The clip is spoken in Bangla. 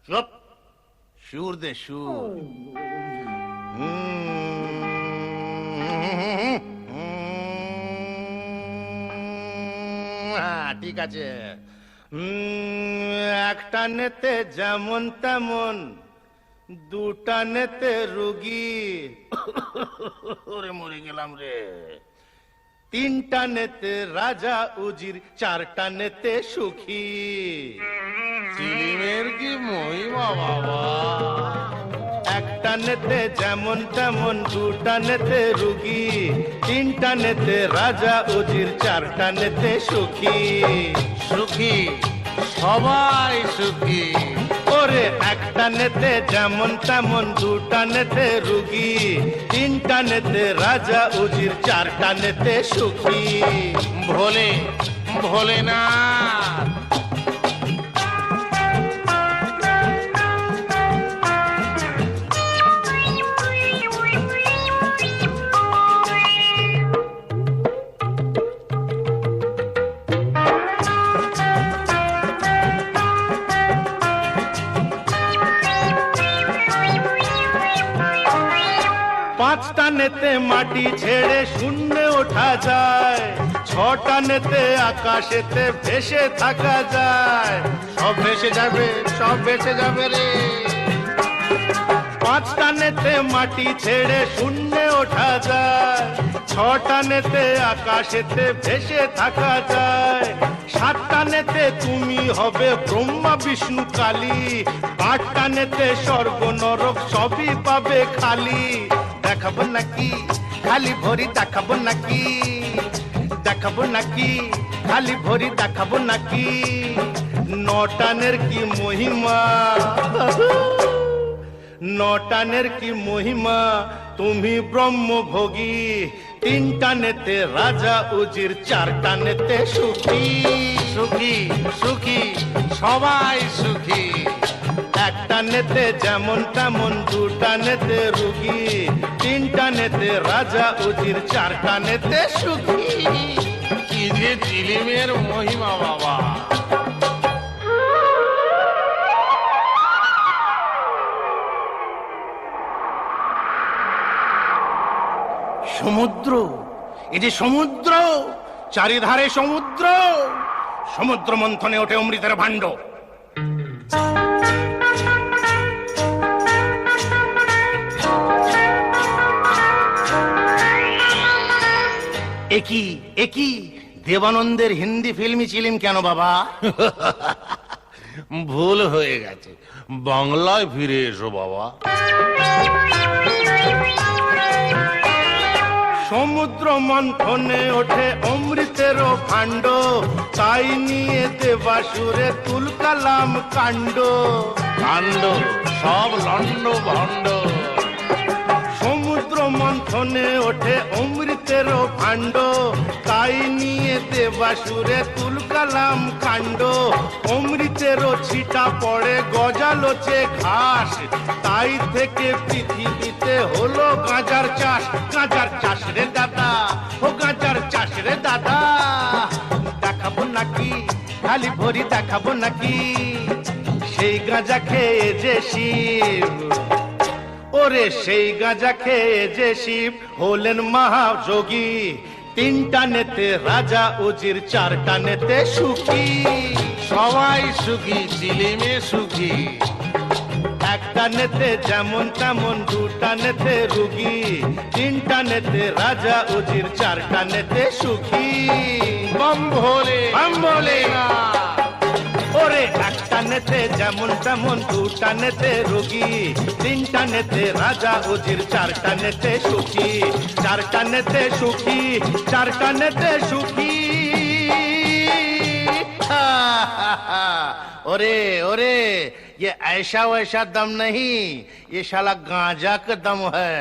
চুপ, সুর দে সুর। ঠিক আছে। একটা নেতে যেমন তেমন, দুটা নেতে রুগী, ওরে মরে গেলাম রে। তিনটা নেতে রাজা উজির, চারটা নেতে সুখী। চিলিমের কি মহিমা বাবা! একটা নেতে যেমন তেমন, দুটা নেতে রুগী, তিনটা নেতে রাজা উজির, চারটা নেতে সুখী। সুখী, সবাই সুখী। ওরে একটা নেতে যেমন তেমন, দুটা নেতে রুগী, তিনটা নেতে রাজা উজির, চারটা নেতে সুখী। ভোলে ভোলেনাথ। পাঁচটা নেতে মাটি ছেড়ে শূন্যে ওঠা যায়, ছটা নেতে আকাশেতে ভেসে থাকা যায়। সব ভেসে যাবে, সব ভেসে যাবে রে। পাঁচটা নেতে মাটি ছেড়ে শূন্যে ওঠা যায়, ছটা নেতে আকাশেতে ভেসে থাকা যায়। সাতটা নেতে তুমি হবে ব্রহ্মা বিষ্ণু কালী, আটটা নেতে স্বর্গ নরক সবই পাবে খালি। দেখাবো নাকি খালি ভরি, দেখাবো নাকি, দেখাবো নাকি খালি ভরি, দেখাবো নাকি। নটানের কি মহিমা, নটানের কি মহিমা, তুমি ব্রহ্মভোগী। তিনটা নেতে রাজা উজির, চারটা নেতে সুখী। সুখী সুখী, সবাই সুখী। একটা নেতে যেমন তেমন, দুটা নেতে রুগী, তিনটা নেতে রাজা উজির, চারটা নেতে সুখী। কি যে চিলিমের মহিমা বাবা! সমুদ্র, এই যে সমুদ্র, চারিধারে সমুদ্র। সমুদ্র মন্থনে ওঠে অমৃতের ভাণ্ড। একই একই দেবানন্দের হিন্দি ফিল্মি চিলিম কেন বাবা? ভুল হয়ে গেছে, বাংলায় ফিরে এসো বাবা। সমুদ্র মন্থনে ওঠে অমৃতের ভাণ্ড, তাই নিয়ে দেবাসুরে তুলকালাম কাণ্ড। কাণ্ড সব লন্ড ভণ্ড। সমুদ্র মন্থনে ওঠে অমৃতের ভাণ্ড, তাই নিয়ে দেবাসুরে তুলকালাম কাণ্ড। অমৃতের ছিটা পড়ে গজালোচে ঘাস, তাই থেকে পৃথিবীতে হলো গাঁজার চাষ। গাঁজার চাষ রে দাদা, ও গাঁজার চাষ রে দাদা। দেখাবো নাকি খালি ভরি, দেখাবো নাকি সেই গাঁজা খেয়ে যে শিব। ওরে সেই গাঁজা খেয়ে যে শিব হলেন মহাযোগী। তিনটা নেতে রাজা উজির, চারটা নেতে সুখী। সবাই সুখী, চিলিমে সুখী। একটা নেতে যেমন তেমন, দুটা নেতে রুগী, তিনটা নেতে রাজা উজির, চারটা নেতে সুখী। বম ভোলে বম ভোলে। না। ওরে একটা নেতে যেমন তেমন, দুটা নেতে রোগী, তিনটা নেতে রাজা উজির, চারটা নেতে সুখী। চারটা নেতে সুখী, চারটা নেতে সুখী। ओरे ओरे, ये ऐसा वैसा दम नहीं, ये साला गांजा का दम है।